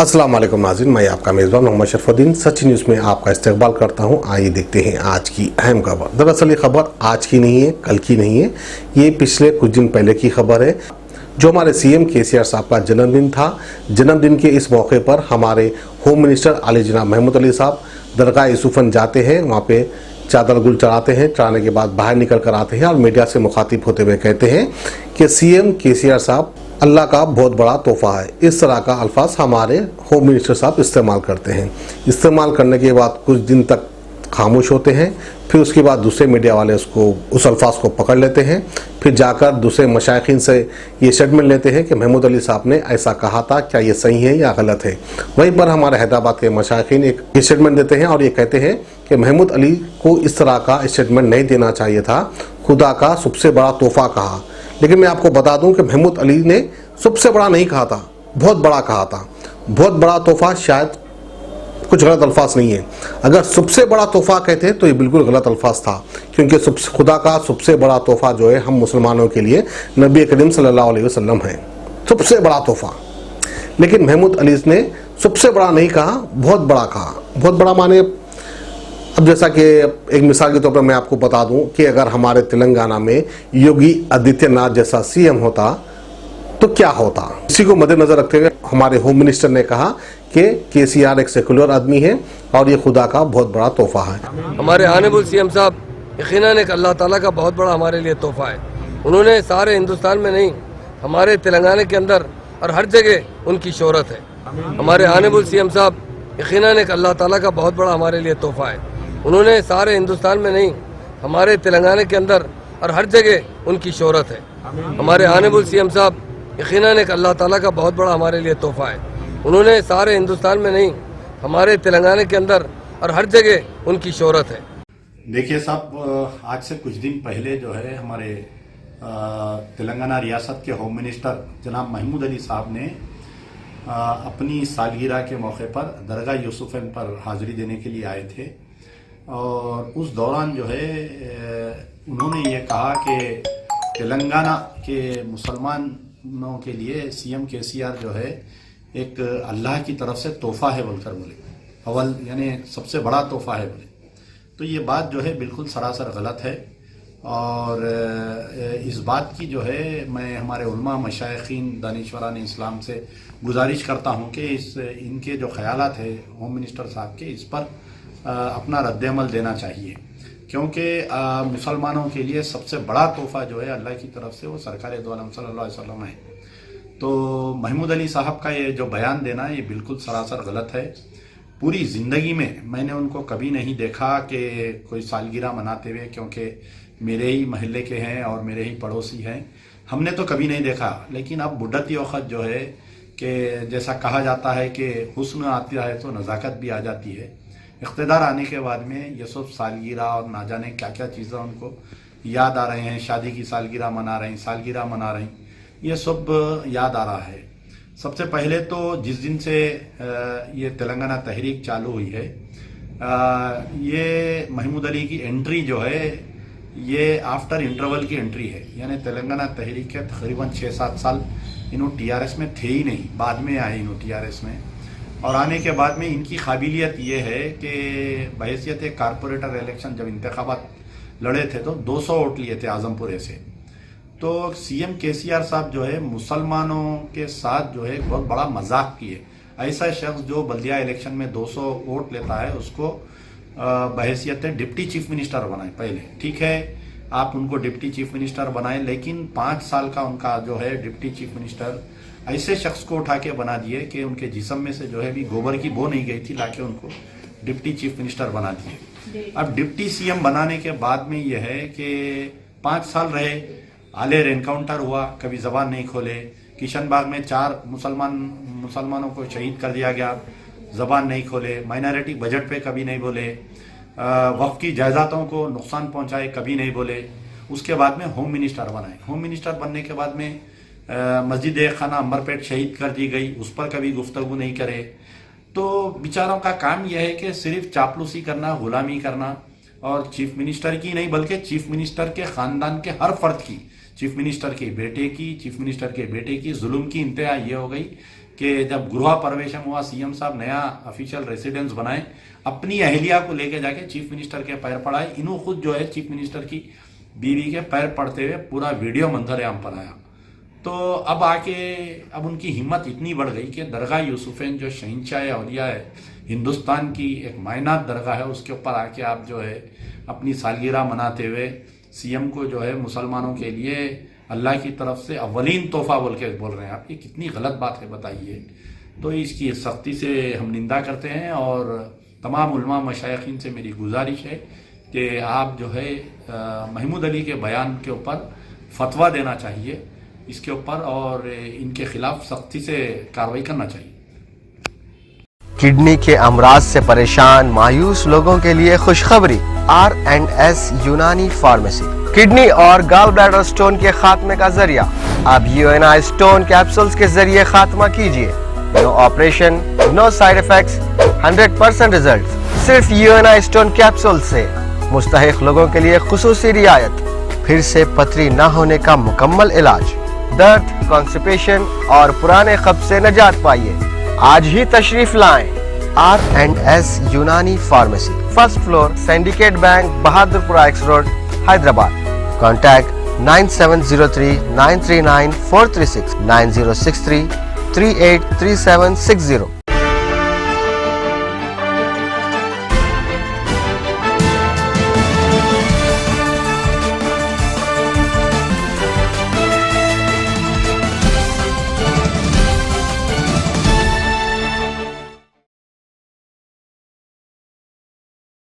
अस्सलाम वालेकुम नाज़रीन, मैं आपका मेज़बान मोहम्मद शरफुद्दीन सच न्यूज़ में आपका इस्तकबाल करता हूं। आइए देखते हैं आज की अहम खबर। दरअसल ये खबर आज की नहीं है, कल की नहीं है, ये पिछले कुछ दिन पहले की खबर है। जो हमारे सीएम केसीआर साहब का जन्मदिन था, जन्मदिन के इस मौके पर हमारे होम मिनिस्टर आली जनाब महमूद अली साहब दरगाह यूसुफन जाते हैं, वहाँ पे चादर गुल चढ़ाते हैं, चढ़ाने के बाद बाहर निकल कर आते हैं और मीडिया से मुखातिब होते हुए कहते हैं कि सीएम केसीआर साहब अल्लाह का बहुत बड़ा तोहफा है। इस तरह का अल्फाज हमारे होम मिनिस्टर साहब इस्तेमाल करते हैं। इस्तेमाल करने के बाद कुछ दिन तक खामोश होते हैं, फिर उसके बाद दूसरे मीडिया वाले उस अल्फाज को पकड़ लेते हैं, फिर जाकर दूसरे मशाइखीन से ये स्टेटमेंट लेते हैं कि महमूद अली साहब ने ऐसा कहा था, क्या ये सही है या गलत है। वहीं पर हमारे हैदराबाद के मशाइखीन एक स्टेटमेंट देते हैं और ये कहते हैं कि महमूद अली को इस तरह का स्टेटमेंट नहीं देना चाहिए था, खुदा का सबसे बड़ा तोहफा कहा। लेकिन मैं आपको बता दूं कि महमूद अली ने सबसे बड़ा नहीं कहा था, बहुत बड़ा कहा था। बहुत बड़ा तोहफा शायद कुछ गलत अल्फाज नहीं है। अगर सबसे बड़ा तोहफा कहते हैं तो ये बिल्कुल गलत अल्फाज था, क्योंकि खुदा का सबसे बड़ा तोहफा जो है हम मुसलमानों के लिए नबी करीम सल्लल्लाहु अलैहि वसल्लम है, सबसे बड़ा तोहफा। लेकिन महमूद अली ने सबसे बड़ा नहीं कहा, बहुत बड़ा कहा। बहुत बड़ा माने, अब जैसा कि एक मिसाल के तौर पर मैं आपको बता दूं कि अगर हमारे तेलंगाना में योगी आदित्यनाथ जैसा सीएम होता तो क्या होता। इसी को मद्देनजर रखते हुए हमारे होम मिनिस्टर ने कहा कि केसीआर एक सेकुलर आदमी है और ये खुदा का बहुत बड़ा तोहफा है। हमारे आनेबुल सीएम साहब यकीनन एक अल्लाह ताला का बहुत बड़ा हमारे लिए तोहफा है। उन्होंने सारे हिंदुस्तान में नहीं, हमारे तेलंगाना के अंदर और हर जगह उनकी शोहरत है। हमारे आनेबुल सीएम साहब यकीनन एक अल्लाह ताला का बहुत बड़ा हमारे लिए तोहफा है। उन्होंने सारे हिंदुस्तान में नहीं, हमारे तेलंगाना के अंदर और हर जगह उनकी शोहरत है। हमारे आनेबुल सीएम साहब यकीनन एक अल्लाह ताला का बहुत बड़ा हमारे लिए तोहफा है। उन्होंने सारे हिंदुस्तान में नहीं, हमारे तेलंगाना के अंदर और हर जगह उनकी शोहरत है। देखिए साहब, आज से कुछ दिन पहले जो है हमारे तेलंगाना रियासत के होम मिनिस्टर जनाब महमूद अली साहब ने अपनी सालगिरह के मौके पर दरगाह यूसुफन पर हाजिरी देने के लिए आए थे और उस दौरान जो है उन्होंने ये कहा कि तेलंगाना के मुसलमानों के लिए सीएम केसीआर जो है एक अल्लाह की तरफ से तोहफा है बोलकर बोले, अव्वल यानी सबसे बड़ा तोहफा है बोले। तो ये बात जो है बिल्कुल सरासर गलत है और इस बात की जो है मैं हमारे उलमा मशाइखीन दानिशवरान इस्लाम से गुजारिश करता हूँ कि इनके जो ख्यालात है होम मिनिस्टर साहब के, इस पर अपना रद्द-ए-अमल देना चाहिए, क्योंकि मुसलमानों के लिए सबसे बड़ा तोहफा जो है अल्लाह की तरफ से वो सरकार दो आलम सल्लल्लाहु अलैहि वसल्लम है। तो महमूद अली साहब का ये जो बयान देना ये बिल्कुल सरासर गलत है। पूरी ज़िंदगी में मैंने उनको कभी नहीं देखा कि कोई सालगिरह मनाते हुए, क्योंकि मेरे ही महल्ले के हैं और मेरे ही पड़ोसी हैं, हमने तो कभी नहीं देखा। लेकिन अब बुढ़ती वक़्त जो है कि जैसा कहा जाता है कि हुस्न आता है तो नज़ाकत भी आ जाती है। इक़्तिदार आने के बाद में ये सब सालगिरह और ना जाने क्या क्या चीज़ें उनको याद आ रहे हैं, शादी की सालगिरह मना रहे हैं, सालगिरह मना रहे हैं, ये सब याद आ रहा है। सबसे पहले तो जिस दिन से ये तेलंगाना तहरीक चालू हुई है, ये महमूद अली की एंट्री जो है ये आफ्टर इंटरवल की एंट्री है। यानी तेलंगाना तहरीक के तकरीबन 6-7 साल इन्हों टीआरएस में थे ही नहीं, बाद में आए इन्हों टीआरएस में। और आने के बाद में इनकी काबिलियत ये है कि बहैसियत कारपोरेटर इलेक्शन जब इंतखाबात लड़े थे तो 200 वोट लिए थे आजमपुरे से। तो सीएम केसीआर साहब जो है मुसलमानों के साथ जो है बहुत बड़ा मजाक किए। ऐसा शख्स जो बल्दिया इलेक्शन में 200 वोट लेता है उसको बहैसियत डिप्टी चीफ मिनिस्टर बनाए। पहले ठीक है, आप उनको डिप्टी चीफ मिनिस्टर बनाए, लेकिन 5 साल का उनका जो है डिप्टी चीफ मिनिस्टर ऐसे शख्स को उठा के बना दिए कि उनके जिस्म में से जो है भी गोबर की बो नहीं गई थी, लाके उनको डिप्टी चीफ मिनिस्टर बना दिए। अब डिप्टी सीएम बनाने के बाद में यह है कि 5 साल रहे, आलेर एनकाउंटर हुआ, कभी जबान नहीं खोले। किशनबाग में 4 मुसलमानों को शहीद कर दिया गया, जबान नहीं खोले। माइनॉरिटी बजट पे कभी नहीं बोले, वक्फ की जायदादों को नुकसान पहुंचाए, कभी नहीं बोले। उसके बाद में होम मिनिस्टर बनाए। होम मिनिस्टर बनने के बाद में मस्जिद खाना अंबरपेट शहीद कर दी गई, उस पर कभी गुफ्तगू नहीं करे। तो बेचारों का काम यह है कि सिर्फ चापलूसी करना, गुलामी करना, और चीफ मिनिस्टर की नहीं बल्कि चीफ मिनिस्टर के खानदान के हर फर्द की, चीफ मिनिस्टर के बेटे की, चीफ मिनिस्टर के बेटे की जुल्म की इंतहा ये हो गई कि जब गृह प्रवेशम हुआ, सीएम साहब नया ऑफिशियल रेसिडेंस बनाए, अपनी अहलिया को लेके जाके चीफ मिनिस्टर के पैर पड़ाए। इन्हों खुद जो है चीफ मिनिस्टर की बीवी के पैर पड़ते हुए पूरा वीडियो मंजर-ए-आम पर आया। तो अब आके अब उनकी हिम्मत इतनी बढ़ गई कि दरगाह यूसुफैन जो शहंशाह औलिया है, हिंदुस्तान की एक मायनात दरगाह है, उसके ऊपर आके आप जो है अपनी सालगिरह मनाते हुए सीएम को जो है मुसलमानों के लिए अल्लाह की तरफ से अव्वलीन तोहफा बोल रहे हैं। आप ये कितनी गलत बात है बताइए। तो इसकी सख्ती से हम निंदा करते हैं और तमाम उलमा मशाइखीन से मेरी गुजारिश है कि आप जो है महमूद अली के बयान के ऊपर फतवा देना चाहिए इसके ऊपर और इनके खिलाफ सख्ती से कार्रवाई करना चाहिए। किडनी के अमराज से परेशान मायूस लोगों के लिए खुशखबरी, R&S यूनानी फार्मेसी किडनी और गॉल ब्लैडर स्टोन के खात्मे का जरिया। अब UNI स्टोन कैप्सूल्स के जरिए खात्मा कीजिए। No operation, no side effects, 100% result. सिर्फ UNI स्टोन कैप्सूल से मुस्तहिक लोगों के लिए खुसूसी रियायत। फिर से पथरी न होने का मुकम्मल इलाज, दर्द, कॉन्स्टिपेशन और पुराने कब्ज से निजात पाइए। आज ही तशरीफ लाएं। R&S यूनानी pharmacy, first floor, syndicate bank, Bahadurpura X road, Hyderabad. Contact 9703 939 436 9063 383760।